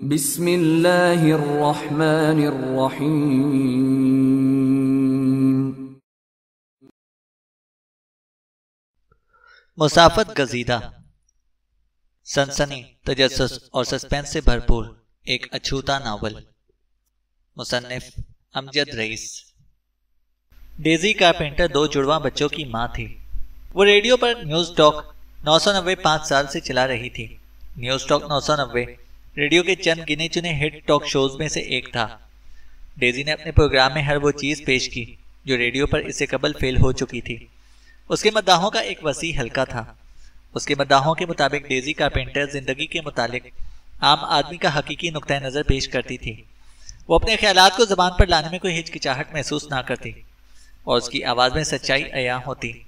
बिस्मिल्लाहिर्रहमानिर्रहीम। मुसाफत गजीदा, सनसनी, तजस्सुस और सस्पेंस से भरपूर एक अछूता novel. मुसन्निफ Amjad rice. Daisy carpenter दो जुड़वा बच्चों की मां थी। वो रेडियो पर न्यूज टॉक 990 5 साल से चला रही थी। न्यूज टॉक 990 रेडियो के चंद गिने चुने हिट टॉक शोज में से एक था। डेजी ने अपने प्रोग्राम में हर वो चीज पेश की जो रेडियो पर इससे कबल फेल हो चुकी थी। उसके मद्दाहों का एक वसी हल्का था। उसके मद्दाहों के मुताबिक डेजी कारपेंटर जिंदगी के मुतालिक आम आदमी का हकीकी नुक्ता नजर पेश करती थी। वो अपने ख्यालात को जबान पर लाने में कोई हिचकिचाहट महसूस ना करती और उसकी आवाज में सच्चाई अया होती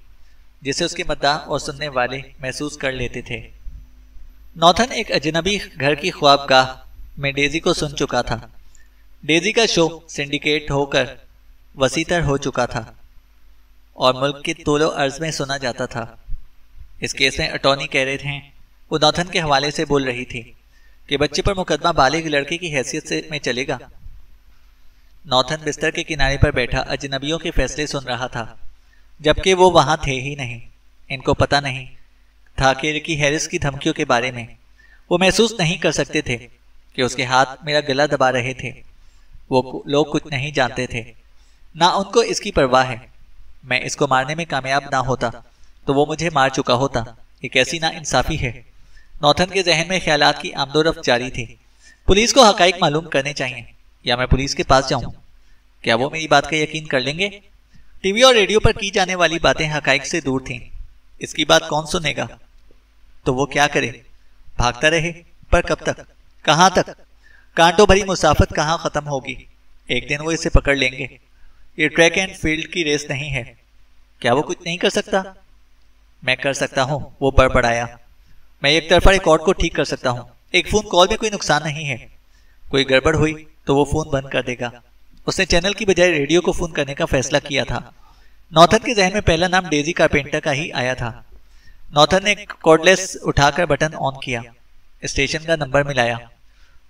जिसे उसके मद्दाह और सुनने वाले महसूस कर लेते थे। नॉथन एक अजनबी घर की ख्वाबगाह में डेजी को सुन चुका था। डेजी का शो सिंडिकेट होकर वसीतर हो चुका था और मुल्क के तोलो अर्ज में सुना जाता था। इस केस में अटॉर्नी कह रहे थे, वो नॉथन के हवाले से बोल रही थी कि बच्चे पर मुकदमा बालिग लड़के की हैसियत से में चलेगा। नॉथन बिस्तर के किनारे पर बैठा अजनबियों के फैसले सुन रहा था, जबकि वो वहां थे ही नहीं। इनको पता नहीं था कि रिकी हैरिस की धमकियों के बारे में। वो महसूस नहीं कर सकते थे कि उसके हाथ मेरा गला दबा रहे थे। वो लोग कुछ नहीं जानते थे, ना उनको इसकी परवाह है। मैं इसको मारने में कामयाब ना होता तो वो मुझे मार चुका होता। ये कैसी ना इंसाफी है। नॉथन के जहन में ख्यालात की आमदोरफ्त जारी थी। पुलिस को हकाइक मालूम करने चाहिए या मैं पुलिस के पास जाऊं। क्या वो मेरी बात का यकीन कर लेंगे? टीवी और रेडियो पर की जाने वाली बातें हकाइक से दूर थीं। इसकी बात कौन सुनेगा? तो वो क्या करे? भागता रहे? पर कब तक? कहां तक? कांटों भरी मुसाफत कहां खत्म होगी? एक दिन वो इसे पकड़ लेंगे। ये ट्रैक एंड फील्ड की रेस नहीं है। क्या वो कुछ नहीं कर सकता? मैं कर सकता हूं, वो बड़बड़ाया। मैं एक तरफा रिकॉर्ड को ठीक कर सकता हूं। एक फोन कॉल में कोई नुकसान नहीं है। कोई गड़बड़ हुई तो वो फोन बंद कर देगा। उसने चैनल की बजाय रेडियो को फोन करने का फैसला किया था। नॉथन के जहन में पहला नाम डेजी कारपेंटर का ही आया था। नॉथन ने कॉर्डलेस उठाकर बटन ऑन किया, स्टेशन का नंबर मिलाया।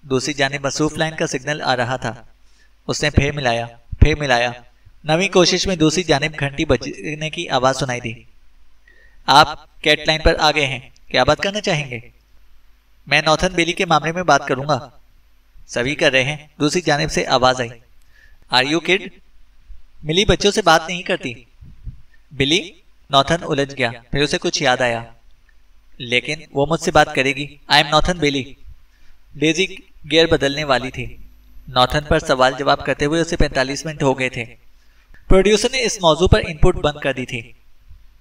दूसरी जानिब मसरूफ लाइन का सिग्नल आ रहा था। उसने फिर मिलाया। नवी कोशिश में दूसरी जानिब घंटी बजने की आवाज सुनाई दी। आप कैट लाइन पर आ गए हैं, क्या बात करना चाहेंगे? मैं नॉथन बेली के मामले में बात करूंगा। सभी कर रहे हैं। दूसरी जानिब से आवाज आई। Are you kid? मिली बच्चों से बात नहीं करती। बिली? नॉथन उलझ गया। फिर उसे कुछ याद आया। लेकिन वो मुझसे बात करेगी। I am Nathan Bailey. Daisy gear बदलने वाली थी। नॉथन पर सवाल जवाब करते हुए उसे 45 मिनट हो गए थे। प्रोड्यूसर ने इस मौजू पर इनपुट बंद कर दी थी।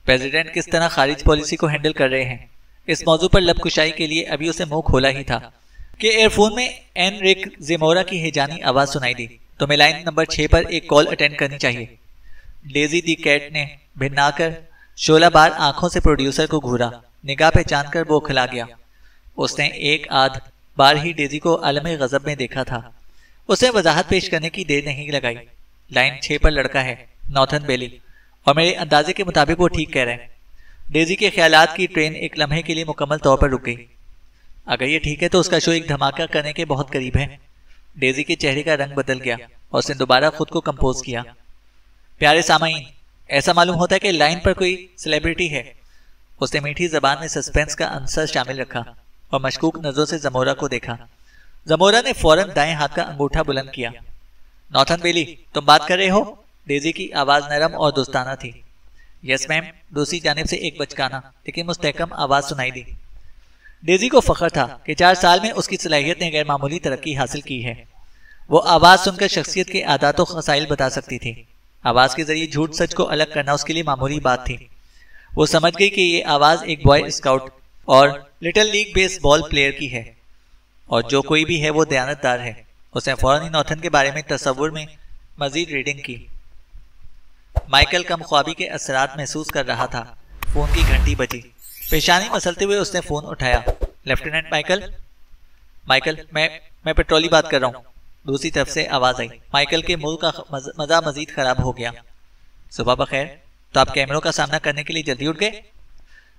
प्रेसिडेंट किस तरह खारिज पॉलिसी को हैंडल कर रहे हैं, इस मौजू पर लबकुशाई के लिए अभी उसे मुंह खोला ही था कि एयरफोन में एनरिक जेमोरा की हिजानी आवाज सुनाई दी। तुम्हें लाइन नंबर 6 पर एक कॉल अटेंड करनी चाहिए। डेजी दी कैट ने भिन्नाकर 16 बार आंखों से प्रोड्यूसर को घूरा। निगाह पहचान कर वो खिला गया। उसने एक आध बार ही डेजी को आलम गजब में देखा था। उसने वजाहत पेश करने की देर नहीं लगाई। लाइन 6 पर लड़का है, नॉथन बेली, और मेरे अंदाजे के मुताबिक वो ठीक कह रहे हैं। डेजी के ख्यालात की ट्रेन एक लम्हे के लिए मुकम्मल तौर पर रुक गई। अगर ये ठीक है तो उसका शो एक धमाका करने के बहुत करीब है। डेजी के चेहरे का रंग बदल गया और उसने दोबारा खुद को कंपोज किया। प्यारे सामाईन, ऐसा मालूम होता है कि लाइन पर कोई सेलिब्रिटी है। उसने मीठी जबान में सस्पेंस का अंसर शामिल रखा और मशकूक नजरों से जमोरा को देखा। जमोरा ने फौरन दाएं हाथ का अंगूठा बुलंद किया। नॉथन बेली, तुम बात कर रहे हो? डेजी की आवाज नरम और दोस्ताना थी। Yes ma'am. दूसरी जानिब से एक बचकाना लेकिन मुस्तहकम आवाज सुनाई दी। डेजी को फख्र था कि 4 साल में उसकी सलाहियत ने गैर मामूली तरक्की हासिल की है। वो आवाज सुनकर शख्सियत के आदात व खसाइल बता सकती थी। आवाज के जरिए झूठ सच को अलग करना उसके लिए मामूली बात थी। वो समझ गई कि ये आवाज एक बॉय स्काउट और लिटिल लीग बेसबॉल प्लेयर की है और जो कोई भी है वो दयानतदार है। उसने फौरन ही नॉथन के बारे में तसव्वुर में मजीद रीडिंग की। माइकल कम ख्वाबी के असरात महसूस कर रहा था। फोन की घंटी बजी। पेशानी मसलते हुए उसने फोन उठाया। लेफ्टिनेंट माइकल, मैं पेट्रोली बात कर रहा हूँ। दूसरी तरफ से आवाज आई। माइकल के मुंह का मजा मजीद खराब हो गया। सुबह बखैर, तो आप कैमरों का सामना करने के लिए जल्दी उठ गए?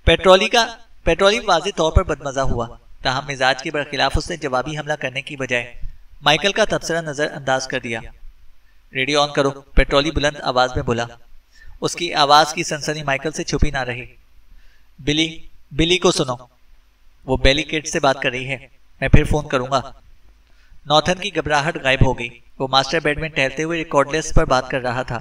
पेट्रोली वाज़ेह तौर पर बदमजा हुआ। ताहम मिजाज के बरखिलाफ उसने जवाबी हमला करने की बजाय माइकल का तबसरा नजरअंदाज कर दिया। रेडियो ऑन करो, पेट्रोली बुलंद आवाज में बोला। उसकी आवाज की सनसनी माइकल से छुपी ना रही। बिली को सुनो, वो बेली किड से बात कर रही है, मैं फिर फोन करूंगा। नॉर्थन की घबराहट गायब हो गई। वो मास्टर बेड में टहलते हुए रिकॉर्डलेस पर बात कर रहा था।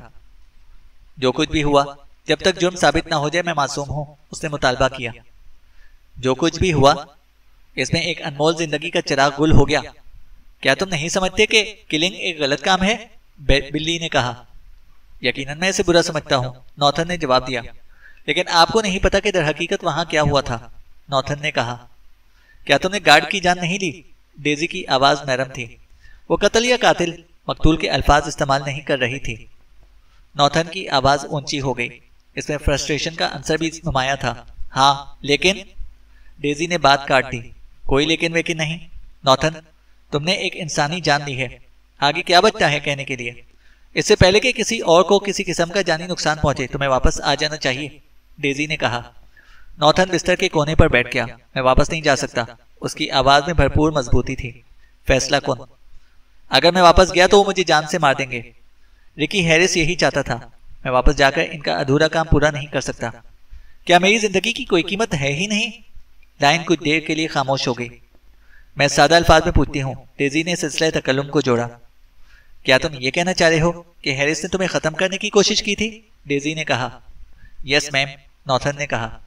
जो कुछ भी हुआ, जब तक जुर्म साबित ना हो जाए मैं मासूम हूं, उसने मुतालबा किया। जो कुछ भी हुआ, इसमें एक अनमोल जिंदगी का चिराग गुल हो गया। क्या तुम नहीं समझते कि किलिंग एक गलत काम है? बिल्ली ने कहा। यकीनन मैं इसे बुरा समझता हूं, नॉर्थन ने जवाब दिया। लेकिन आपको नहीं पता कि दरहकीकत वहां क्या हुआ था, नॉर्थन ने कहा। क्या तुमने गार्ड की जान नहीं ली? डेजी की आवाज नरम थी। वो कत्ल या कातिल मकतूल के अल्फाज इस्तेमाल नहीं कर रही थी। नॉर्थन की आवाज ऊंची हो गई। इसमें फ्रस्ट्रेशन का अंसर भी नुमाया था। हाँ, लेकिन डेजी ने बात काट दी। कोई लेकिन वेकिन नहीं नॉर्थन, तुमने एक इंसानी जान ली है। आगे क्या बचता है कहने के लिए? इससे पहले कि किसी और को किसी किस्म का जानी नुकसान पहुंचे, तुम्हें वापस आ जाना चाहिए, डेजी ने कहा। नॉर्थन बिस्तर के कोने पर बैठ गया। मैं वापस नहीं जा सकता। उसकी आवाज में भरपूर मजबूती थी। फैसला कौन? अगर मैं वापस गया तो वो मुझे जान से मार देंगे। रिकी हैरिस यही चाहता था। मैं वापस जाकर इनका अधूरा काम पूरा नहीं कर सकता। क्या मेरी जिंदगी की कोई कीमत है ही नहीं? लाइन कुछ देर के लिए खामोश हो गई। मैं सादा अल्फाज में पूछती हूँ, डेजी ने सिलसिले तकल्लुम को जोड़ा। क्या तुम ये कहना चाह रहे हो कि हैरिस ने तुम्हें खत्म करने की कोशिश की थी? डेजी ने कहा। यस मैम, नॉर्थन ने कहा।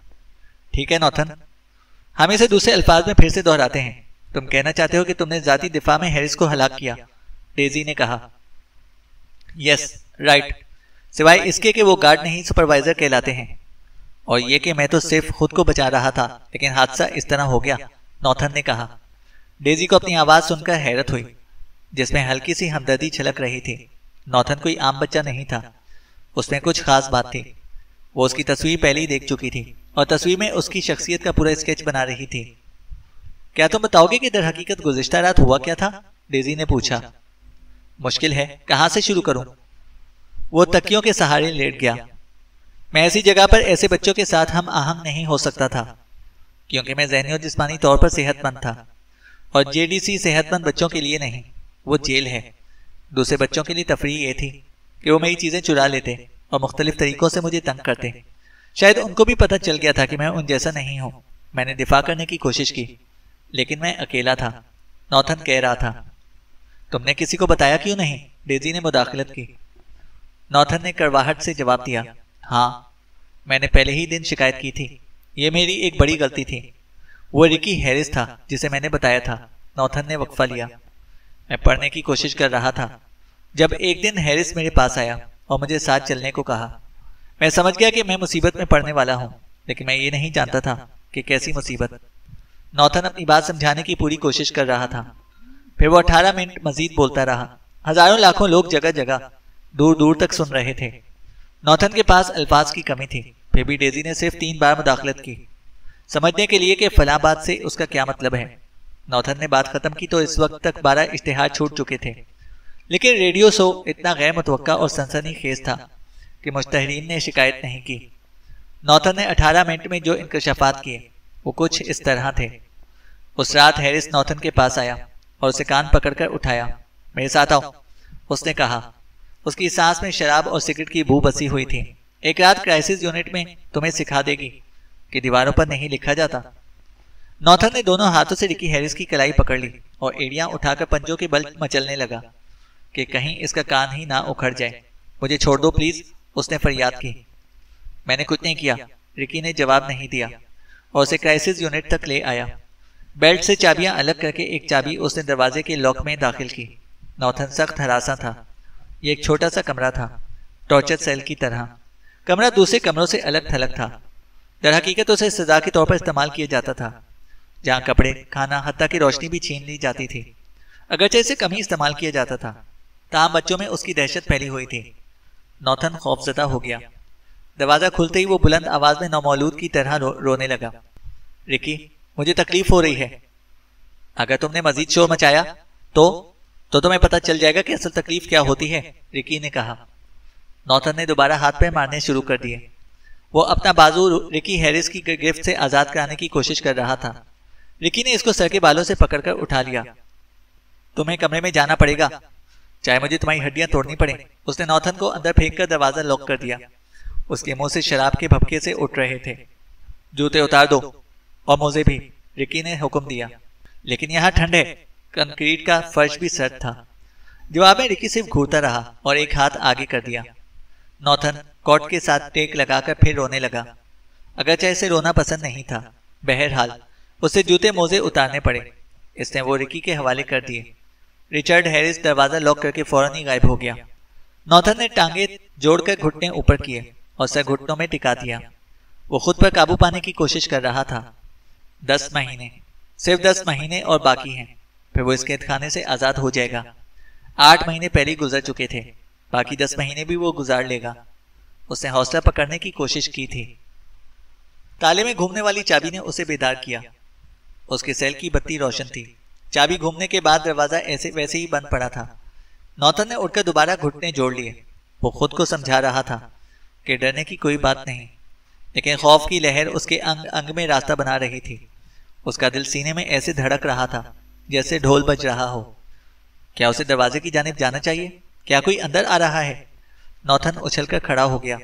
ठीक है नॉर्थन, हम इसे दूसरे अल्फाज में फिर से दोहराते हैं। तुम कहना चाहते हो कि तुमने जाती दिफा में हैरिस को हलाक किया, डेजी ने कहा। यस राइट, सिवाय इसके कि वो गार्ड नहीं सुपरवाइजर कहलाते हैं, और ये कि मैं तो सिर्फ खुद को बचा रहा था, लेकिन हादसा इस तरह हो गया, नॉर्थन ने कहा। डेजी को अपनी आवाज सुनकर हैरत हुई, जिसमें हल्की सी हमदर्दी छलक रही थी। नॉर्थन कोई आम बच्चा नहीं था, उसमें कुछ खास बात थी। वो उसकी तस्वीर पहले ही देख चुकी थी और तस्वीर में उसकी शख्सियत का पूरा स्केच बना रही थी। क्या तुम बताओगे कि दर हकीकत गुज़िश्ता रात हुआ क्या था? डेजी ने पूछा। मुश्किल है, कहां से शुरू करूं? वो तकियों के सहारे लेट गया। मैं ऐसी जगह पर ऐसे बच्चों के साथ हम आहंग नहीं हो सकता था, क्योंकि मैं ज़हनी और जिस्मानी तौर पर सेहतमंद था, और जेडीसी सेहतमंद बच्चों के लिए नहीं, वो जेल है। दूसरे बच्चों के लिए तफरीह ये थी कि वो मेरी चीज़ें चुरा लेते और मुख्तलिफ तरीकों से मुझे तंग करते। शायद उनको भी पता चल गया था कि मैं उन जैसा नहीं हूं। मैंने दिफा करने की कोशिश की, लेकिन मैं अकेला था, नॉर्थन कह रहा था। तुमने किसी को बताया क्यों नहीं? डेजी ने मुदाखलत की। नॉर्थन ने कड़वाहट से जवाब दिया। हाँ, मैंने पहले ही दिन शिकायत की थी। ये मेरी एक बड़ी गलती थी। वो रिकी हैरिस था जिसे मैंने बताया था। नॉर्थन ने वक्फा लिया। मैं पढ़ने की कोशिश कर रहा था जब एक दिन हैरिस मेरे पास आया और मुझे साथ चलने को कहा। मैं समझ गया कि मैं मुसीबत में पड़ने वाला हूं, लेकिन मैं ये नहीं जानता था कि कैसी मुसीबत। नॉर्थन अपनी बात समझाने की पूरी कोशिश कर रहा था। फिर वो 18 मिनट मजीद बोलता रहा। हजारों लाखों लोग जगह जगह दूर दूर तक सुन रहे थे। नॉर्थन के पास अल्फाज की कमी थी, फिर भी डेजी ने सिर्फ 3 बार मुदाखलत की, समझने के लिए कि फलां बात से उसका क्या मतलब है। नॉर्थन ने बात खत्म की तो इस वक्त तक 12 इश्तिहार छूट चुके थे, लेकिन रेडियो शो इतना गैर मुतवक्का और सनसनीखेज था कि मुश्तहरीन ने शिकायत नहीं की। नॉर्थन ने 18 मिनट में जो इंकशाफात किए वो कुछ इस तरह थे। उस रात हैरिस नॉर्थन के पास आया और उसे कान पकड़कर उठाया। मेरे साथ आओ, उसने कहा। उसकी सांस में शराब और सिगरेट की बू बसी हुई थी। एक रात क्राइसिस यूनिट में तुम्हें सिखा देगी कि दीवारों पर नहीं लिखा जाता। नॉर्थन ने दोनों हाथों से रिकी हैरिस की कलाई पकड़ ली और एड़ियां उठाकर पंजों के बल मचलने लगा कि कहीं इसका कान ही ना उखड़ जाए। मुझे छोड़ दो प्लीज, उसने फरियाद की। मैंने कुछ नहीं किया, रिकी ने जवाब नहीं दिया और उसे क्राइसिस यूनिट तक ले आया। बेल्ट से चाबियां अलग करके एक चाबी उसने दरवाजे के लॉक में दाखिल की। नॉर्थन सख्त हरासा था। ये एक छोटा सा कमरा था, टॉर्चर सेल की तरह। कमरा दूसरे कमरों से अलग थलग था। दर हकीकत उसे सजा के तौर पर इस्तेमाल किया जाता था, जहाँ कपड़े, खाना, हत्ता की रोशनी भी छीन ली जाती थी। अगरचे इसे कम ही इस्तेमाल किया जाता था, ताहम बच्चों में उसकी दहशत फैली हुई थी। नॉर्थन खौफजदा हो गया। दरवाजा खुलते ही वो बुलंद आवाज में नौमौलूद की तरह रोने लगा। रिकी, मुझे तकलीफ हो रही है। अगर तुमने मजीद शोर मचाया तो तुम्हें पता चल जाएगा कि असल तकलीफ क्या होती है, रिकी ने कहा। नॉर्थन ने दोबारा हाथ पैर मारने शुरू कर दिए। वो अपना बाजू रिकी हैरिस की गिरफ्त से आजाद कराने की कोशिश कर रहा था, रिकी ने इसको सर के बालों से पकड़कर उठा लिया। तुम्हें कमरे में जाना पड़ेगा, चाहे मुझे तुम्हारी हड्डियां तोड़नी पड़े। उसने नॉर्थन को अंदर फेंककर दरवाजा लॉक कर दिया। उसके मुंह से शराब के भपके से उठ रहे थे। जूते उतार दो और मोजे भी, रिकी ने हुक्म दिया। लेकिन यहाँ ठंड है, कंक्रीट का फर्श भी सर्द था। जवाब में रिकी सिर्फ घूरता रहा और एक हाथ आगे कर दिया। नॉर्थन कॉट के साथ टेक लगाकर फिर रोने लगा। अगरचे इसे रोना पसंद नहीं था, बहरहाल उसे जूते मोजे उतारने पड़े। इसने वो रिकी के हवाले कर दिए। रिचर्ड हैरिस दरवाजा लॉक करके फौरन ही गायब हो गया। नॉर्थन ने टांगे जोड़कर घुटने ऊपर किए और सर घुटनों में टिका दिया। वो खुद पर काबू पाने की कोशिश कर रहा था। 10 महीने, सिर्फ 10 महीने और बाकी हैं, फिर वो इस कैद खाने से आजाद हो जाएगा। 8 महीने पहले गुजर चुके थे, बाकी 10 महीने भी वो गुजार लेगा। उसने हौसला पकड़ने की कोशिश की थी। ताले में घूमने वाली चाबी ने उसे बेदार किया। उसके सेल की बत्ती रोशन थी। चाबी घूमने के बाद दरवाजा ऐसे वैसे ही बंद पड़ा था। नॉर्थन ने उठकर दोबारा घुटने जोड़ लिए। वो खुद को समझा रहा था कि डरने की कोई बात नहीं, लेकिन खौफ की लहर उसके अंग अंग में रास्ता बना रही थी। उसका दिल सीने में ऐसे धड़क रहा था जैसे ढोल बज रहा हो। क्या उसे दरवाजे की जानिब जाना चाहिए? क्या कोई अंदर आ रहा है? नॉर्थन उछलकर खड़ा हो गया।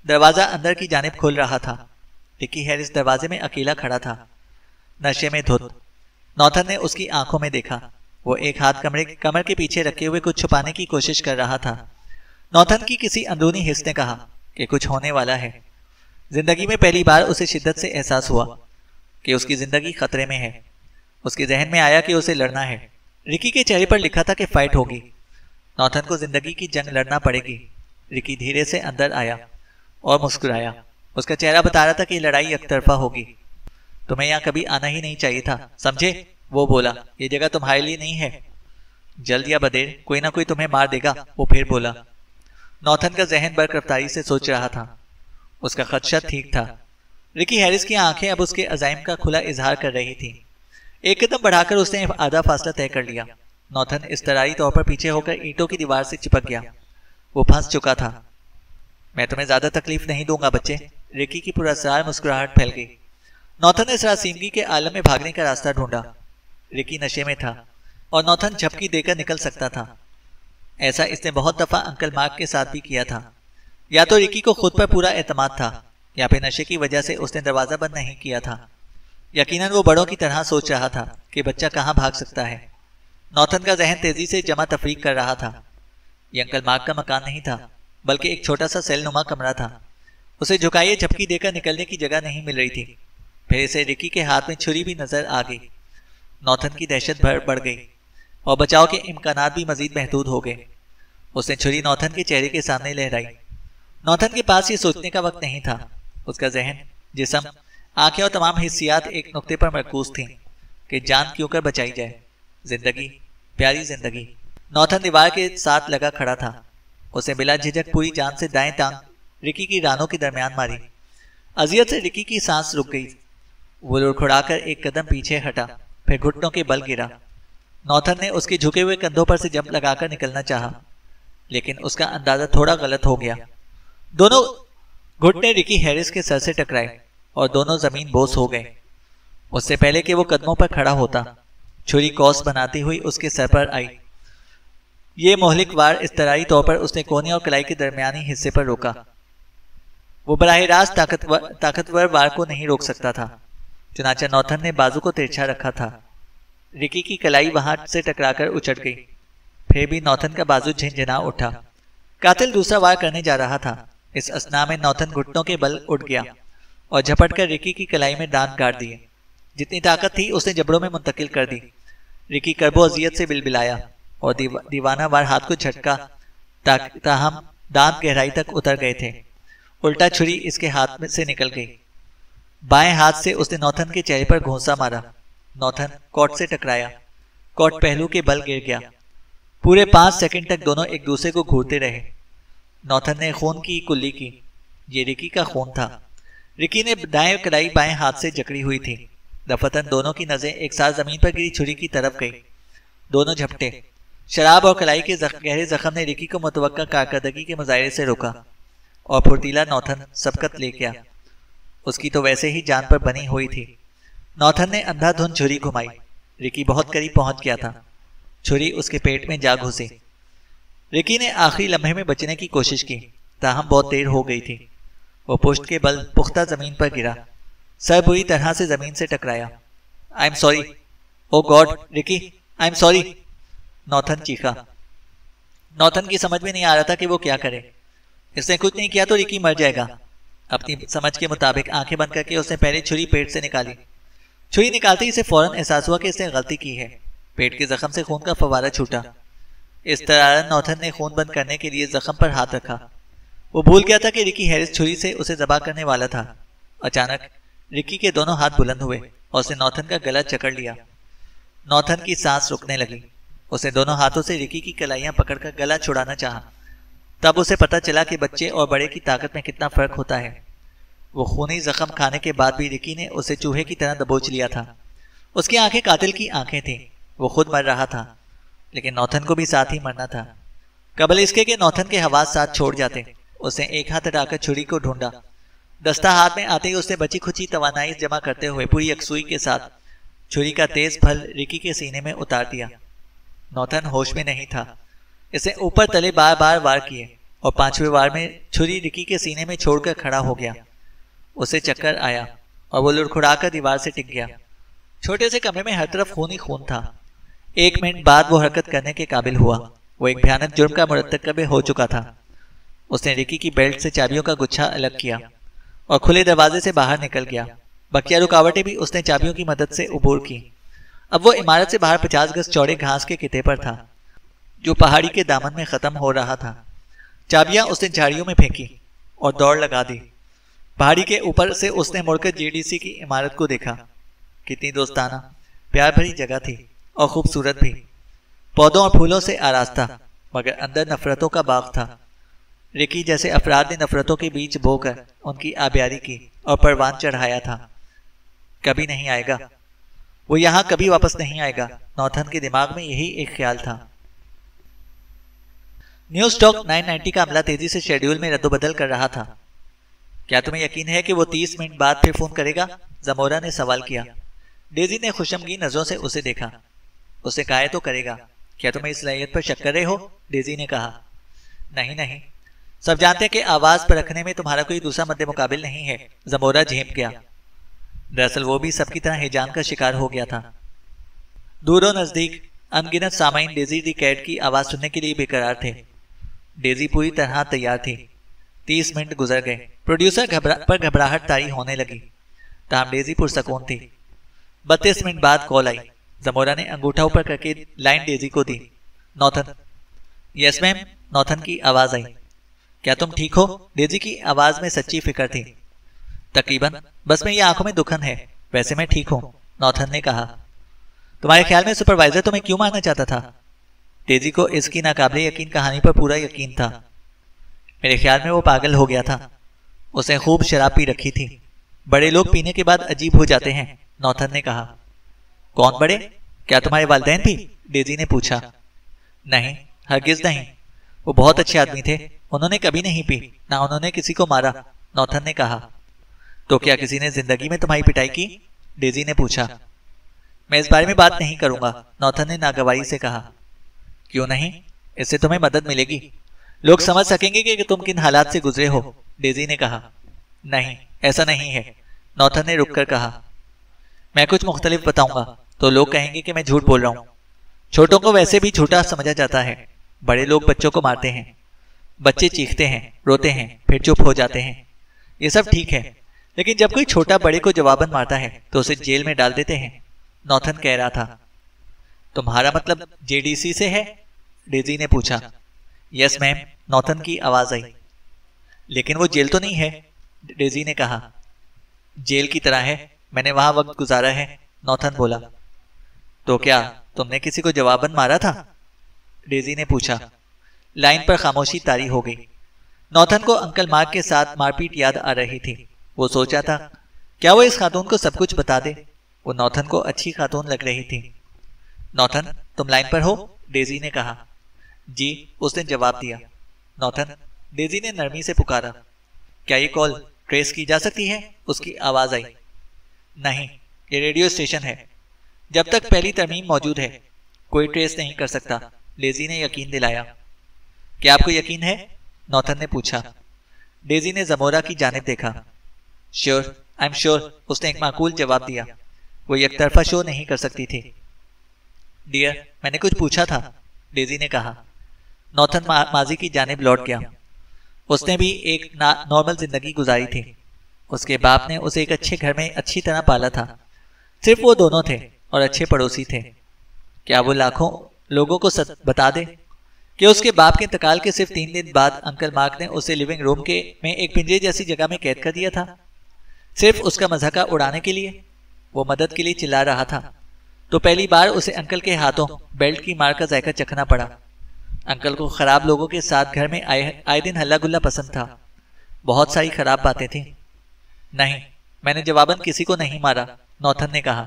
दरवाजा अंदर की जानिब खुल रहा था। रिकी हैरिस दरवाजे में अकेला खड़ा था, नशे में धुत। नॉर्थन ने उसकी आंखों में देखा। वो एक हाथ कमर के पीछे रखे हुए कुछ छुपाने की कोशिश कर रहा था। नॉर्थन की किसी अंदरूनी हिस्से ने कहा कि कुछ होने वाला है। जिंदगी में पहली बार उसे शिद्दत से एहसास हुआ कि उसकी जिंदगी खतरे में है। उसके जहन में आया कि उसे लड़ना है। रिकी के चेहरे पर लिखा था कि फाइट होगी। नॉर्थन को जिंदगी की जंग लड़ना पड़ेगी। रिकी धीरे से अंदर आया और मुस्कुराया। उसका चेहरा बता रहा था कि लड़ाई एकतरफा होगी। तुम्हें यहाँ कभी आना ही नहीं चाहिए था, समझे? वो बोला, ये जगह तुम्हारे लिए नहीं है। जल्द या बदेर कोई ना कोई तुम्हें मार देगा, वो फिर बोला। नॉर्थन का जहन बरकरफ्तारी से सोच रहा था। उसका खदशा ठीक था। रिकी हैरिस की आंखें अब उसके अजाइम का खुला इजहार कर रही थी। एक कदम बढ़ाकर उसने आधा फासला तय कर लिया। नॉर्थन इस्तरारी तौर पर पीछे होकर ईंटों की दीवार से चिपक गया। वो फंस चुका था। मैं तुम्हें ज्यादा तकलीफ नहीं दूंगा बच्चे। रिकी की पुरस्कार मुस्कुराहट फैल गई। नॉर्थन ने सरासीमगी के आलम में भागने का रास्ता ढूंढा। रिकी नशे में था और नॉर्थन झपकी देकर निकल सकता था। ऐसा इसने बहुत दफा अंकल मार्क के साथ भी किया था। या तो रिकी को खुद पर पूरा एतमाद था, या फिर नशे की वजह से उसने दरवाजा बंद नहीं किया था। यकीनन वो बड़ों की तरह सोच रहा था कि बच्चा कहाँ भाग सकता है। नॉर्थन का जहन तेजी से जमा तफरीक कर रहा था। यह अंकल मार्क का मकान नहीं था, बल्कि एक छोटा सा सेलनुमा कमरा था। उसे झुकाइए झपकी देकर निकलने की जगह नहीं मिल रही थी। फिर इसे रिकी के हाथ में छुरी भी नजर आ गई। नॉर्थन की दहशत बढ़ गई और बचाव के इम्कानात भी मजीद महदूद हो गए। उसने छुरी नॉर्थन के चेहरे के सामने लहराई। नॉर्थन के पास ये सोचने का वक्त नहीं था। उसका जहन, जिस्म, आंखें और तमाम हिस्सियात एक नुक्ते पर मरकूज थीं कि जान क्यों कर बचाई जाए। जिंदगी, प्यारी जिंदगी। नॉर्थन दीवार के साथ लगा खड़ा था। उसे बिला झिझक पूरी जान से दाएं टांग रिकी की रानों के दरमियान मारी। अजियत से रिकी की सांस रुक गई। वो लुड़खुड़ाकर एक कदम पीछे हटा, फिर घुटनों के बल गिरा। नॉर्थन ने उसके झुके हुए कंधों पर से जंप लगाकर निकलना चाहा, लेकिन उसका अंदाजा थोड़ा गलत हो गया। दोनों घुटने रिकी हैरिस के सर से टकराए और दोनों जमीन बोस हो गए। उससे पहले कि वो कदमों पर खड़ा होता, छुरी कौस बनाती हुई उसके सर पर आई। ये मोहलिक वार इस्तराई तौर पर उसने कोने और कलाई के दरमियानी हिस्से पर रोका। वो बराह रास्त ताकतवर वार को नहीं रोक सकता था। चुनाचा नॉर्थन ने बाजू को तिरछा रखा था। रिकी की कलाई वहां से टकराकर उचट गई। फिर भी नॉर्थन का बाजू झिंझना उठा। कातिल दूसरा वार करने जा रहा था। इस असना में नॉर्थन घुटनों के बल उठ गया और झपटकर रिकी की कलाई में दांत गाड़ दिए। जितनी ताकत थी उसने जबड़ों में मुंतकिल कर दी। रिकी कर्बो अजियत से बिलबिलाया और दीवाना वार हाथ को झटका, ताहम दांत गहराई तक उतर गए थे। उल्टा छुरी इसके हाथ में से निकल गई। बाएं हाथ से उसने नॉर्थन के चेहरे पर घूंसा मारा। नॉर्थन कॉट से टकराया। कॉट पहलू के बल गिर गया। पूरे 5 सेकंड तक दोनों एक दूसरे को घूरते रहे। नॉर्थन ने खून की कुल्ली की। ये रिकी का खून था। रिकी ने दाएं कलाई बाएं हाथ से जकड़ी हुई थी। दफतन दोनों की नजरें एक साथ जमीन पर गिरी छुरी की तरफ गई। दोनों झपटे। शराब और कलाई के गहरे जख्म ने रिकी को मुतवक्का कारकर्दगी के मुजाहरे से रोका और फुर्तीला नॉर्थन सबकत ले गया। उसकी तो वैसे ही जान पर बनी हुई थी। नॉर्थन ने अंधाधुंध छुरी घुमाई। रिकी बहुत करीब पहुंच गया था। छुरी उसके पेट में जा घुसी। रिकी ने आखिरी लम्हे में बचने की कोशिश की, ताहम बहुत देर हो गई थी। वो पुश्त के बल पुख्ता जमीन पर गिरा, सर बुरी तरह से जमीन से टकराया। I am sorry, oh God Ricky, I am sorry, Nathan चीखा। नॉर्थन की समझ में नहीं आ रहा था कि वो क्या करे। इसने कुछ नहीं किया तो रिकी मर जाएगा। अपनी समझ के मुताबिक आंखें बंद करके उसने पहले छुरी पेट से निकाली। छुरी निकालते ही इसे फौरन एहसास हुआ कि इसने गलती की है। पेट के जख्म से खून का फवारा छूटा। इस तरह नॉर्थन ने खून बंद करने के लिए जख्म पर हाथ रखा। वो भूल गया था कि रिकी हैरिस छुरी से उसे जबा करने वाला था। अचानक रिकी के दोनों हाथ बुलंद हुए और उसने नॉर्थन का गला जकड़ लिया। नॉर्थन की सांस रुकने लगी। उसने दोनों हाथों से रिकी की कलाइयां पकड़कर गला छुड़ाना चाहा। तब उसे पता चला कि बच्चे और बड़े की ताकत में कितना फर्क होता है। वो खूनी जख्म खाने के बाद भी रिकी ने उसे चूहे की तरह दबोच लिया था। उसकी आंखें कातिल की आंखें थीं। वो खुद मर रहा था, लेकिन नॉर्थन को भी साथ ही मरना था। कबल इसके कि नॉर्थन के हवास साथ छोड़ जाते। उसने एक हाथ हटाकर छुरी को ढूंढा। दस्ता हाथ में आते ही उसने बची खुची तवानाई जमा करते हुए पूरी यकसुई के साथ छुरी का तेज फल रिकी के सीने में उतार दिया। नॉर्थन होश में नहीं था। इसे ऊपर तले बार बार वार किए और पांचवें वार में छुरी रिकी के सीने में छोड़कर खड़ा हो गया। उसे चक्कर आया और वो लुढ़खुड़ाकर दीवार से टिक गया। छोटे से कमरे में हर तरफ खून ही खून था। 1 मिनट बाद वो हरकत करने के काबिल हुआ। वो एक भयानक जुर्म का मुरतकब हो चुका था। उसने रिकी की बेल्ट से चाबियों का गुच्छा अलग किया और खुले दरवाजे से बाहर निकल गया। बकिया रुकावटें भी उसने चाबियों की मदद से उबूर की। अब वो इमारत से बाहर 50 गज चौड़े घास के किते पर था, जो पहाड़ी के दामन में खत्म हो रहा था। चाबियां उसने झाड़ियों में फेंकी और दौड़ लगा दी। पहाड़ी के ऊपर से उसने मुड़कर जेडीसी की इमारत को देखा। कितनी दोस्ताना, प्यार भरी जगह थी और खूबसूरत भी, पौधों और फूलों से आरास्ता, मगर अंदर नफरतों का बाग था। रिकी जैसे अफराद ने नफरतों के बीच बोकर उनकी आबियारी की और परवान चढ़ाया था। कभी नहीं आएगा, वो यहां कभी वापस नहीं आएगा। नॉर्थन के दिमाग में यही एक ख्याल था। न्यूज स्टॉक 990 का अमला तेजी से शेड्यूल में रद्दोबदल कर रहा था। क्या तुम्हें यकीन है कि वो 30 मिनट बाद फिर फोन करेगा? जमोरा ने सवाल किया। डेजी ने खुशमगीन नजरों से उसे देखा। उसे कहा तो करेगा। क्या तुम्हें इस सलाहियत पर शक कर रहे हो? डेजी ने कहा। नहीं नहीं, सब जानते हैं कि आवाज पर रखने में तुम्हारा कोई दूसरा मद्दे मुकाबिल नहीं है। जमोरा झेप गया। दरअसल वो भी सबकी तरह हिजान का शिकार हो गया था। दूरों नजदीक अनगिनत सामाइन डेजी दी कैट की आवाज सुनने के लिए बेकरार थे। डेजी पूरी तरह तैयार थी। 30 मिनट गुजर गए। प्रोड्यूसर पर घबराहट तारी होने लगी। ताहम डेजी पुरसकून थी। 32 मिनट बाद कॉल आई। जमोरा ने अंगूठा ऊपर करके लाइन डेजी को दी। नॉर्थन। यस मैम, नॉर्थन की आवाज आई। क्या तुम ठीक हो? डेजी की आवाज में सच्ची फिक्र थी। तकरीबन, बस मेरी आंखों में दुखन है, वैसे मैं ठीक हूं, नॉर्थन ने कहा। तुम्हारे ख्याल में सुपरवाइजर तुम्हें क्यों मारना चाहता था? डेजी को इसकी नाकाबिले यकीन कहानी पर पूरा यकीन था। मेरे ख्याल में वो पागल हो गया था। उसने खूब शराब पी रखी थी। बड़े लोग पीने के बाद अजीब हो जाते हैं, नॉर्थन ने कहा। कौन बड़े? क्या तुम्हारे वालिदैन भी? डेजी ने पूछा। नहीं, हरगिज नहीं। वो बहुत अच्छे आदमी थे। उन्होंने कभी नहीं पी, ना उन्होंने किसी को मारा, नॉर्थन ने कहा। तो क्या किसी ने जिंदगी में तुम्हारी पिटाई की? डेजी ने पूछा। मैं इस बारे में बात नहीं करूंगा, नॉर्थन ने नागवाई से कहा। क्यों नहीं? इससे तुम्हें मदद मिलेगी। लोग समझ सकेंगे कि तुम किन हालात से गुजरे हो, डेजी ने कहा। नहीं, ऐसा नहीं है, नॉर्थन ने रुककर कहा। मैं कुछ मुख्तलिफ बताऊंगा तो लोग कहेंगे कि मैं झूठ बोल रहा हूं। छोटों को वैसे भी झूठा समझा जाता है। बड़े लोग बच्चों को मारते हैं, बच्चे चीखते हैं, रोते हैं, फिर चुप हो जाते हैं। ये सब ठीक है, लेकिन जब कोई छोटा बड़े को जवाबन मारता है तो उसे जेल में डाल देते हैं, नॉर्थन कह रहा था। तुम्हारा मतलब जेडीसी से है? डेजी ने पूछा। यस मैम, नॉर्थन की आवाज आई। लेकिन वो जेल तो नहीं है, डेजी ने कहा। जेल की तरह है, मैंने वहां वक्त गुजारा है, नॉर्थन बोला। तो क्या तुमने किसी को जवाबन मारा था? डेजी ने पूछा। लाइन पर खामोशी तारी हो गई। नॉर्थन को अंकल मार्क के साथ मारपीट याद आ रही थी। वो सोचा था, क्या वो इस खातून को सब कुछ बता दे? वो नॉर्थन को अच्छी खातून लग रही थी। नॉर्थन, तुम लाइन पर हो? डेजी ने कहा। जी, उसने जवाब दिया। नॉर्थन, डेजी ने नरमी से पुकारा। क्या ये कॉल ट्रेस की जा सकती है? उसकी आवाज आई। नहीं, ये रेडियो स्टेशन है। जब तक पहली तरमीम मौजूद है कोई ट्रेस नहीं कर सकता, डेजी ने यकीन दिलाया। क्या आपको यकीन है? नॉर्थन ने पूछा। डेजी ने जमोरा की जानिब देखा। श्योर, आई एम श्योर, उसने एक माकूल जवाब दिया। वो एक तरफा शो नहीं कर सकती थी। डियर, मैंने कुछ पूछा था, डेजी ने कहा। नॉर्थन माजी की जानिब लौट गया। उसने भी एक नॉर्मल जिंदगी गुजारी थी। उसके बाप ने उसे एक अच्छे घर में अच्छी तरह पाला था। सिर्फ वो दोनों थे और अच्छे पड़ोसी थे। क्या वो लाखों लोगों को बता दे कि उसके बाप के इंतकाल के सिर्फ 3 दिन बाद अंकल मार्क ने उसे लिविंग रूम में एक पिंजरे जैसी जगह में कैद कर दिया था, सिर्फ उसका मजाका उड़ाने के लिए। वो मदद के लिए चिल्ला रहा था तो पहली बार उसे अंकल के हाथों बेल्ट की मार का जायका चखना पड़ा। अंकल को खराब लोगों के साथ घर में आए दिन हल्ला गुल्ला पसंद था। बहुत सारी खराब बातें थी। नहीं, मैंने जवाबन किसी को नहीं मारा, नॉर्थन ने कहा।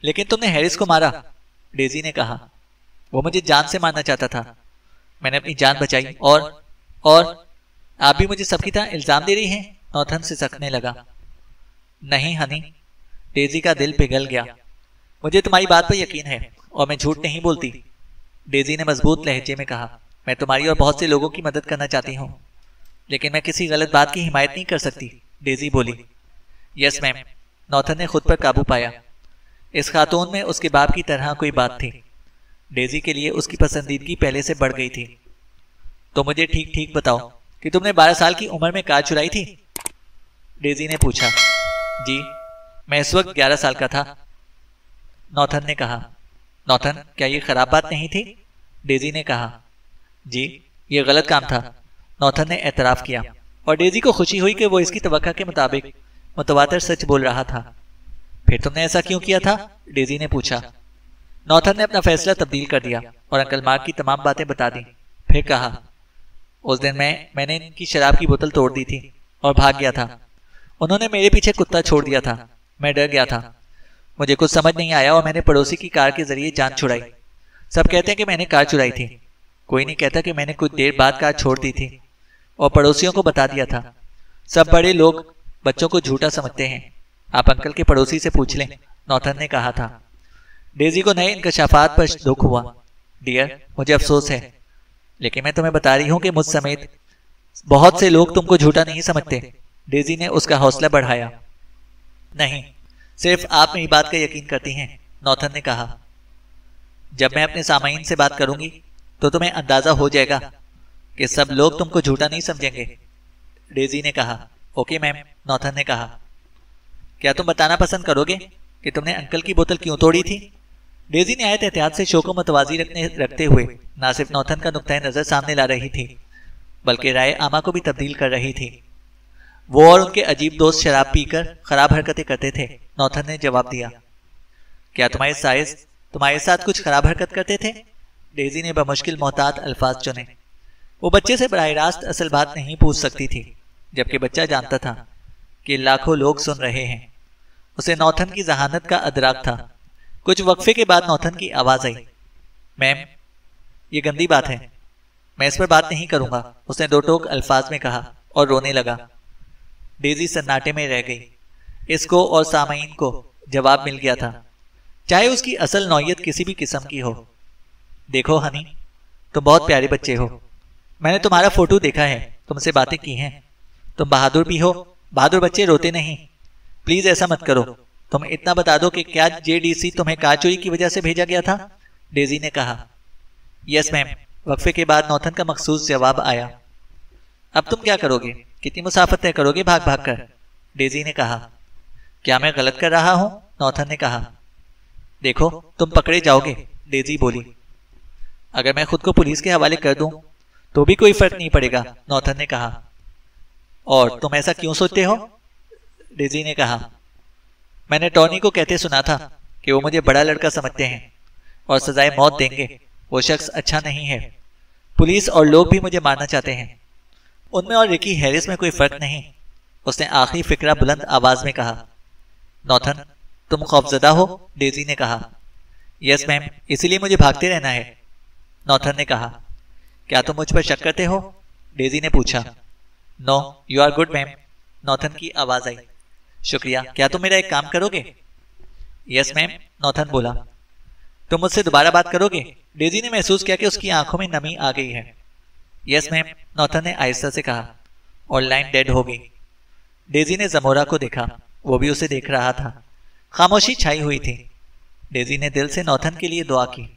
लेकिन तुमने हैरिस को मारा, डेजी ने कहा। वो मुझे जान से मारना चाहता था। मैंने अपनी जान बचाई और आप भी मुझे सबकी तरह इल्जाम दे रही हैं, नॉर्थन से सकने लगा। नहीं हनी, डेजी का दिल पिघल गया। मुझे तुम्हारी बात पर यकीन है और मैं झूठ नहीं बोलती, डेजी ने मजबूत लहजे में कहा। मैं तुम्हारी और बहुत से लोगों की मदद करना चाहती हूँ, लेकिन मैं किसी गलत बात की हिमायत नहीं कर सकती, डेजी बोली। यस मैम, नॉर्थन ने खुद पर काबू पाया। इस खातून में उसके बाप की तरह कोई बात थी। डेजी के लिए उसकी पसंदीदगी पहले से बढ़ गई थी। तो मुझे ठीक ठीक बताओ कि तुमने 12 साल की उम्र में कार चुराई थी, डेजी ने पूछा। जी, मैं इस वक्त 11 साल का था, नॉर्थन ने कहा। नॉर्थन, क्या ये खराब बात नहीं थी? डेजी ने कहा। जी, ये गलत काम था, नॉर्थन ने एतराफ किया, और डेजी को खुशी हुई कि वो इसकी तवक्का के मुताबिक मुतवातिर सच बोल रहा था। फिर तुमने ऐसा क्यों किया था? डेजी ने पूछा। नॉर्थन ने अपना फैसला तब्दील कर दिया और अंकल मार्क की तमाम बातें बता दी। फिर कहा, उस दिन मैंने इनकी शराब की बोतल तोड़ दी थी और भाग गया था। उन्होंने मेरे पीछे कुत्ता छोड़ दिया था। मैं डर गया था, मुझे कुछ समझ नहीं आया और मैंने पड़ोसी की कार के जरिए जान छुड़ाई। सब कहते हैं कि मैंने कार चुराई थी, कोई नहीं कहता कि मैंने कुछ देर बाद कार छोड़ दी थी और पड़ोसियों को बता दिया था। सब बड़े लोग बच्चों को झूठा समझते हैं। आप अंकल के पड़ोसी से पूछ लें, नॉर्थन ने कहा था। डेजी को नए इंकशाफात पर दुख हुआ। डियर, मुझे अफसोस है, लेकिन मैं तुम्हें बता रही हूं कि मुझ समेत बहुत से लोग तुमको झूठा नहीं समझते, डेजी ने उसका हौसला बढ़ाया। नहीं, सिर्फ आप मेरी बात का यकीन करती हैं, नॉर्थन ने कहा। जब मैं अपने सामाईन से बात करूंगी तो तुम्हें अंदाजा हो जाएगा कि सब लोग तुमको झूठा नहीं समझेंगे, डेजी ने कहा। ओके मैम, नॉर्थन ने कहा। क्या तुम बताना पसंद करोगे कि तुमने अंकल की बोतल क्यों तोड़ी थी? डेजी ने आयत एहतियात से शो को मुतवाजी रखते हुए ना सिर्फ नॉर्थन का नुक्ता नजर सामने ला रही थी, बल्कि राय आमा को भी तब्दील कर रही थी। वो और उनके अजीब दोस्त शराब पीकर खराब हरकतें करते थे, नॉर्थन ने जवाब दिया। क्या तुम्हारे साथ कुछ खराब हरकत करते थे? डेजी ने बमुश्किल मोहतात अल्फाज चुने। वो बच्चे से बराह रास्त असल बात नहीं पूछ सकती थी, जबकि बच्चा जानता था कि लाखों लोग सुन रहे हैं। उसे नॉर्थन की जहानत का अदराक था। कुछ वक्फे के बाद नॉर्थन की आवाज आई। मैम, ये गंदी बात है, मैं इस पर बात नहीं करूंगा, उसने दो टोक अल्फाज में कहा और रोने लगा। डेजी सन्नाटे में रह गई। इसको और सामाईन को जवाब मिल गया था, चाहे उसकी असल नौयत किसी भी किस्म की हो। देखो हनी, तुम बहुत प्यारे बच्चे हो। मैंने तुम्हारा फोटो देखा है, तुमसे बातें की हैं। तुम बहादुर भी हो। बहादुर बच्चे रोते नहीं। प्लीज ऐसा मत करो। तुम इतना बता दो कि क्या जेडीसी तुम्हें कार चोरी की वजह से भेजा गया था? डेजी ने कहा। यस मैम, वक्फे के बाद नॉर्थन का मखसूस जवाब आया। अब तुम क्या करोगे? कितनी मुसाफत तय करोगे भाग भाग कर? डेजी ने कहा। क्या मैं गलत कर रहा हूं? नॉर्थन ने कहा। देखो, तुम पकड़े जाओगे, डेजी बोली। अगर मैं खुद को पुलिस के हवाले कर दूं तो भी कोई फर्क नहीं पड़ेगा, नॉर्थन ने कहा। और तुम ऐसा क्यों सोचते हो? डेजी ने कहा। मैंने टॉनी को कहते सुना था कि वो मुझे बड़ा लड़का समझते हैं और सजाए मौत देंगे। वो शख्स अच्छा नहीं है। पुलिस और लोग भी मुझे मारना चाहते हैं। उनमें और रिकी हैरिस में कोई फर्क नहीं, उसने आखिरी फिक्रा बुलंद आवाज में कहा। नॉर्थन, तुम खौफजदा हो? डेजी ने कहा। यस मैम, इसीलिए मुझे भागते रहना है, नॉर्थन ने कहा। क्या तुम मुझ पर शक करते हो? डेजी ने पूछा। No, you are good ma'am, Nathan की आवाज आई। शुक्रिया। क्या तुम मेरा एक काम करोगे? यस मैम, नॉर्थन बोला। तुम मुझसे दोबारा बात करोगे? डेजी ने महसूस किया कि उसकी आंखों में नमी आ गई है। यस मैम, नॉर्थन ने आहिस्ता से कहा, और लाइन डेड हो गई। डेजी ने जमोरा को देखा, वो भी उसे देख रहा था। खामोशी छाई हुई थी। डेजी ने दिल से नॉर्थन के लिए दुआ की।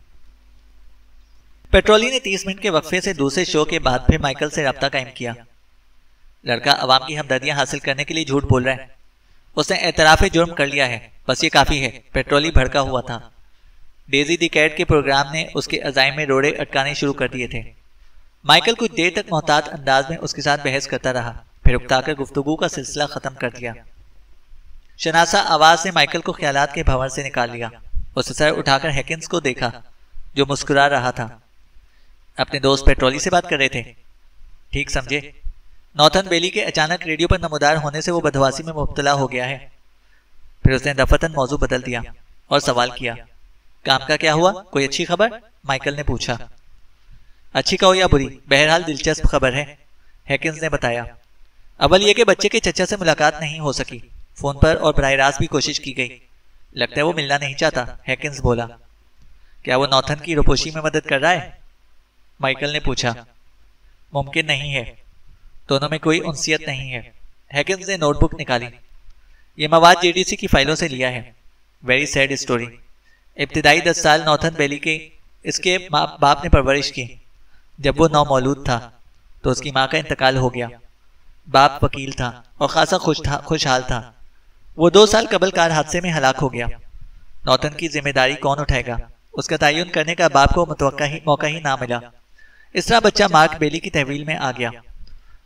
पेट्रोली ने 30 मिनट के वक्फे से दूसरे शो के बाद फिर माइकल से रब्ता कायम किया। लड़का अवाम की हमदर्दियां हासिल करने के लिए झूठ बोल रहा है। उसने एतराफ़े जुर्म कर लिया है, बस ये काफी है। पेट्रोली भड़का हुआ था। डेजी दी कैट के प्रोग्राम ने उसके अजाइम में रोड़े अटकाने शुरू कर दिए थे। माइकल कुछ देर तक मोहतात अंदाज में उसके साथ बहस करता रहा, फिर उकताकर गुफ्तगू का सिलसिला खत्म कर दिया। शनासा आवाज ने माइकल को ख्यालात के भंवर से निकाल लिया। उसने सर उठाकर हैकिंस को देखा, जो मुस्कुरा रहा था। अपने दोस्त पेट्रोली से बात कर रहे थे, ठीक समझे? नॉर्थन बेली के अचानक रेडियो पर नमूदार होने से वो बदहवासी में मुब्तला हो गया है। फिर उसने दफतन मौजू बदल दिया और सवाल किया, काम का क्या हुआ? कोई अच्छी खबर? माइकल ने पूछा। अच्छी कहो या बुरी, बहरहाल दिलचस्प खबर है, हैकिंस ने बताया। अव्वल ये कि बच्चे के चचा से मुलाकात नहीं हो सकी। फोन पर और बराह रास्त भी कोशिश की गई। लगता है वो मिलना नहीं चाहता, हैकिंस बोला। क्या वो नॉर्थन की रुपोशी में मदद कर रहा है? माइकल ने पूछा। मुमकिन नहीं है, दोनों में कोई उनसियत नहीं है। हैकिंस ने नोटबुक निकाली। ये मवाद जेडीसी की फाइलों से लिया है। Very sad story. इब्तिदाई 10 साल नॉर्थन बेली के इसके बाप ने परवरिश की। जब वो नौमौलूद था तो उसकी माँ का इंतकाल हो गया। बाप वकील था और खासा खुशहाल था। वो 2 साल कबल कार हादसे में हलाक हो गया। नॉर्थन की जिम्मेदारी कौन उठाएगा? उसका तयन करने का बाप को मौका ही ना मिला। इस तरह बच्चा मार्क बेली की तहवील में आ गया।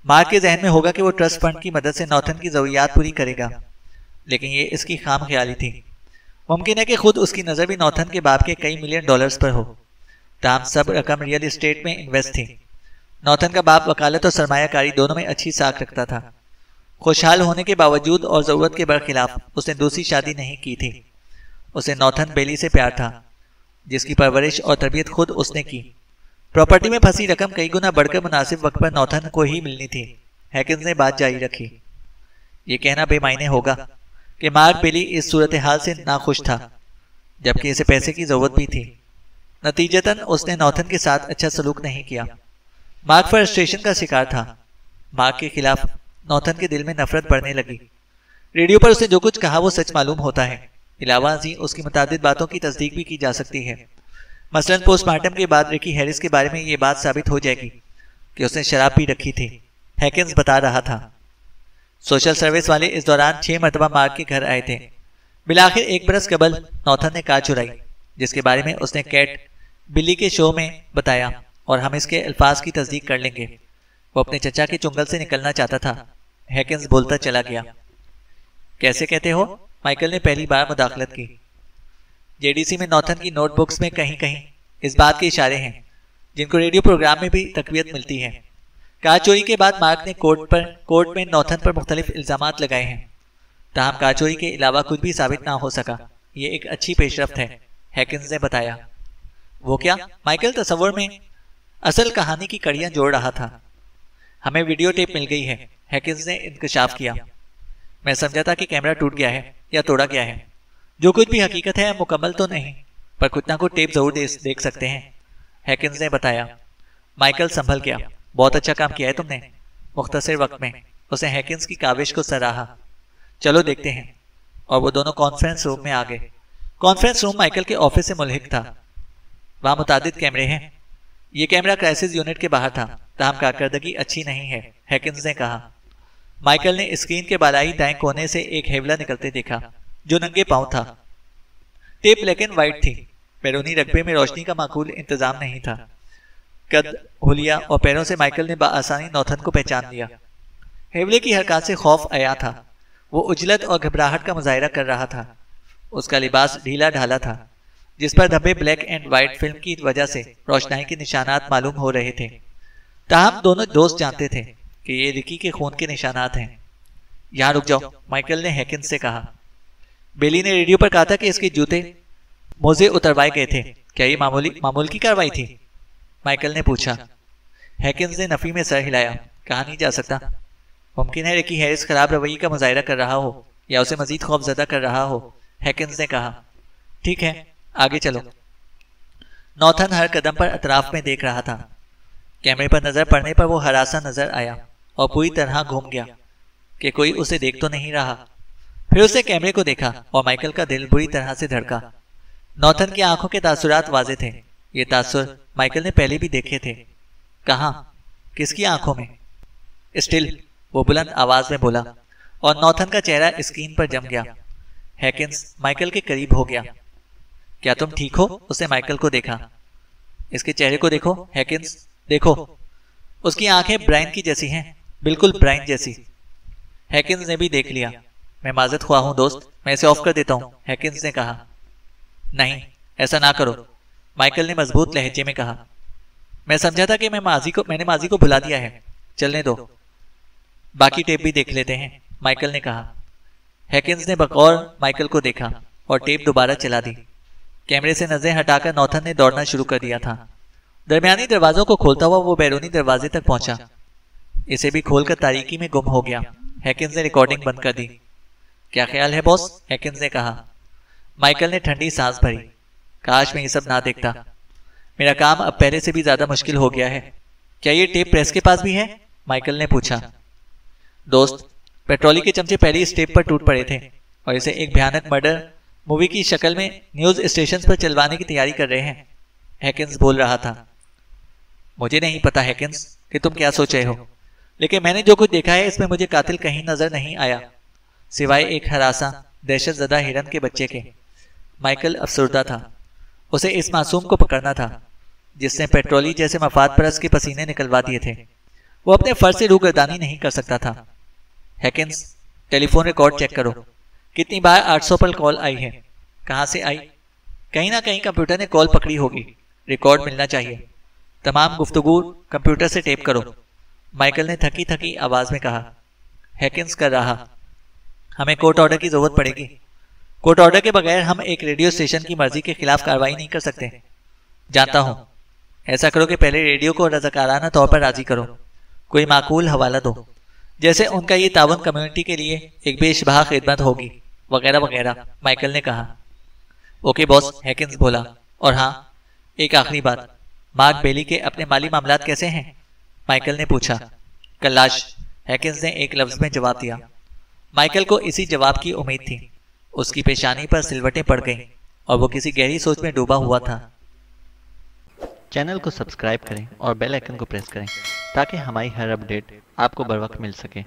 मार्क के जहन में होगा कि वो ट्रस्ट फंड की मदद से नॉर्थन की जरूरियात पूरी करेगा, लेकिन ये इसकी खाम ख्याली थी। मुमकिन है कि खुद उसकी नज़र भी नॉर्थन के बाप के कई मिलियन डॉलर्स पर हो। ताम सब रकम रियल एस्टेट में इन्वेस्ट थी। नॉर्थन का बाप वकालत और सरमायाकारी दोनों में अच्छी साख रखता था। खुशहाल होने के बावजूद और ज़रूरत के बरखिलाफ उसने दूसरी शादी नहीं की थी। उसे नॉर्थन बेली से प्यार था, जिसकी परवरिश और तरबियत खुद उसने की। प्रॉपर्टी में फंसी रकम कई गुना बढ़कर मुनासिब वक्त पर नॉर्थन को ही मिलनी थी। हैकिंस ने बात जारी रखी। ये कहना बेमायने होगा कि मार्क बेली इस सूरत हाल से नाखुश था, जबकि इसे पैसे की जरूरत भी थी। नतीजतन उसने नॉर्थन के साथ अच्छा सलूक नहीं किया। मार्क फ्रस्ट्रेशन का शिकार था। मार्क के खिलाफ नॉर्थन के दिल में नफरत बढ़ने लगी। रेडियो पर उसने जो कुछ कहा वो सच मालूम होता है। इलावा जी उसकी मुतादिद बातों की तस्दीक भी की जा सकती है। मसलन पोस्टमार्टम के बाद रिकी हैरिस के बारे में ये बात साबित हो जाएगी कि उसने शराब पी रखी थी। हैकिंस बता रहा था। सोशल सर्विस वाले इस दौरान 6 मरतबा मार्क के घर आए थे। बिलाखिर 1 बरस कबल नॉर्थन ने कार चुराई, जिसके बारे में उसने कैट बिल्ली के शो में बताया, और हम इसके अल्फाज की तस्दीक कर लेंगे। वो अपने चचा के चुंगल से निकलना चाहता था। हैकिंस बोलता चला गया। कैसे कहते हो? माइकल ने पहली बार मुदाखलत की। जेडीसी में नॉर्थन की नोटबुक्स में कहीं कहीं इस बात के इशारे हैं, जिनको रेडियो प्रोग्राम में भी तकवीत मिलती है। कार चोरी के बाद मार्क ने कोर्ट में नॉर्थन पर मुख्तलिफ इल्जामात लगाए हैं। ताहम कार चोरी के अलावा कुछ भी साबित ना हो सका। ये एक अच्छी पेशरफ्त है, हैकिंस ने बताया। वो क्या? माइकल तसव्वुर में असल कहानी की कड़ियां जोड़ रहा था। हमें वीडियो टेप मिल गई है, हैकिंस ने इंकशाफ किया। मैं समझा था कि कैमरा टूट गया है या तोड़ा गया है। जो कुछ भी हकीकत है मुकम्मल तो नहीं, पर कुछ ना कुछ टेप जरूर देख सकते हैं, हैकिंस ने बताया। माइकल संभल गया। बहुत अच्छा काम किया है तुमने, मुख्तसर वक्त में। उसने हैकिंस की काविश को सराहा। चलो देखते हैं। और वो दोनों कॉन्फ्रेंस रूम में आ गए। कॉन्फ्रेंस रूम माइकल के ऑफिस से मुल्हिक था। वहाँ मुतादिद कैमरे हैं। ये कैमरा क्राइसिस यूनिट के बाहर था, ताहम कारकर्दगी अच्छी नहीं है, हैकिंस ने कहा। माइकल ने स्क्रीन के बालाई दाएं कोने से एक हेवला निकलते देखा, जो नंगे पांव था। टेप ब्लैक एंड व्हाइट थी। बैरूनी रकबे में रोशनी का माकूल इंतजाम नहीं था। कद, हुलिया और पैरों से माइकल ने बआसानी नॉर्थन को पहचान लिया। हेवले की हरकत से खौफ आया था। वो उजलत और घबराहट का मुजाहिरा कर रहा था। उसका लिबास ढीला ढाला था, जिस पर धब्बे ब्लैक एंड व्हाइट फिल्म की वजह से रोशनाई के निशानात मालूम हो रहे थे। ताहम दोनों दोस्त जानते थे कि ये रिकी के खून के निशानात हैं। यहाँ रुक जाओ, माइकल ने हैकिंस से कहा। बेली ने रेडियो पर कहा था कि इसके जूते मोजे उतरवाए गए थे। क्या ये मामूल की कार्रवाई थी? माइकल ने पूछा। हैकिंस ने नफी में सर हिलाया। कहा नहीं जा सकता। मुमकिन है रिकी हैरिस खराब रवैये का मुजाहिरा कर रहा हो या उसे मजीद खौफजदा कर रहा हो, हैकिंस ने कहा। ठीक है, आगे चलो। नॉर्थन हर कदम पर अतराफ में देख रहा था। कैमरे पर नजर पड़ने पर वो हरासा नजर आया और पूरी तरह घूम गया कि कोई उसे देख तो नहीं रहा। फिर उसने कैमरे को देखा और माइकल का दिल बुरी तरह से धड़का। नॉर्थन की आंखों के तासुरात वाज़ेह थे। ये तासुर माइकल ने पहले भी देखे थे। कहाँ? किसकी आंखों में? स्टिल, वो बुलंद आवाज में बोला और नॉर्थन का चेहरा स्क्रीन पर जम गया। हैकिंस माइकल के करीब हो गया। क्या तुम ठीक हो? उसने माइकल को देखा। इसके चेहरे को देखो हैकिंस, देखो। उसकी आंखें ब्राइन की जैसी हैं, बिल्कुल ब्राइन जैसी। हैकिंस ने भी देख लिया। मैं माजरत ख्वाह हूं दोस्त, मैं इसे ऑफ कर देता हूं, हैकिंस ने कहा। नहीं, ऐसा ना करो, माइकल ने मजबूत लहजे में कहा। मैं समझा था कि मैंने माजी को भुला दिया है, चलने दो, बाकी टेप भी देख लेते हैं, माइकल ने कहा। हैकिंस ने बकौर माइकल को देखा और टेप दोबारा चला दी। कैमरे से नजरें हटाकर नॉर्थन ने दौड़ना शुरू कर दिया था। दरमियानी दरवाजों को खोलता हुआ वो बैरूनी दरवाजे तक पहुंचा। इसे भी खोलकर तारीकी में गुम हो गया। हैकिंस ने रिकॉर्डिंग बंद कर दी। क्या ख्याल है बॉस? हैकिंस ने कहा। माइकल ने ठंडी सांस भरी। काश मैं ये सब ना देखता। मेरा काम अब पहले से भी ज्यादा मुश्किल हो गया है। क्या ये टेप प्रेस के पास भी है? माइकल ने पूछा। दोस्त, पेट्रोली के चमचे पहले इस टेप पर टूट पड़े थे और इसे एक भयानक मर्डर मूवी की शक्ल में न्यूज स्टेशन पर चलवाने की तैयारी कर रहे हैं, हैकिंस बोल रहा था। मुझे नहीं पता हैकिंस कि तुम क्या सोच रहे हो, लेकिन मैंने जो कुछ देखा है इसमें मुझे कातिल कहीं नजर नहीं आया, सिवाय एक हरासा दहशतजदा हिरन के बच्चे के। माइकल अफसरदा था। उसे इस मासूम को पकड़ना था जिसने पेट्रोली जैसे मफाद परस्त के पसीने निकलवा दिए थे। वो अपने फर्ज से रूगर्दानी नहीं कर सकता था। हैकिंस, टेलीफोन रिकॉर्ड चेक करो। कितनी बार 800 पर कॉल आई है? कहाँ से आई? कहीं ना कहीं कंप्यूटर ने कॉल पकड़ी होगी। रिकॉर्ड मिलना चाहिए। तमाम गुफ्तगू कंप्यूटर से टेप करो, माइकल ने थकी थकी आवाज में कहा। हैकिंस कर रहा। हमें कोर्ट ऑर्डर की जरूरत पड़ेगी। कोर्ट ऑर्डर के बगैर हम एक रेडियो स्टेशन की मर्जी के खिलाफ कार्रवाई नहीं कर सकते। जानता हूं। ऐसा करो कि पहले रेडियो को रज़ाकाराना तौर पर राजी करो। कोई माकूल हवाला दो, जैसे उनका ये तावन कम्युनिटी के लिए एक बेशबहा खिदमत होगी, वगैरह वगैरह, माइकल ने कहा। ओके बॉस, हैकिंस बोला। और हाँ, एक आखिरी बात, मार्क बेली के अपने माली मामलात कैसे हैं? माइकल ने पूछा। कल्लाश, हैकिंस ने एक लफ्ज में जवाब दिया। माइकल को इसी जवाब की उम्मीद थी। उसकी पेशानी पर सिलवटें पड़ गईं और वो किसी गहरी सोच में डूबा हुआ था। चैनल को सब्सक्राइब करें और बेल आइकन को प्रेस करें ताकि हमारी हर अपडेट आपको बर वक्त मिल सके।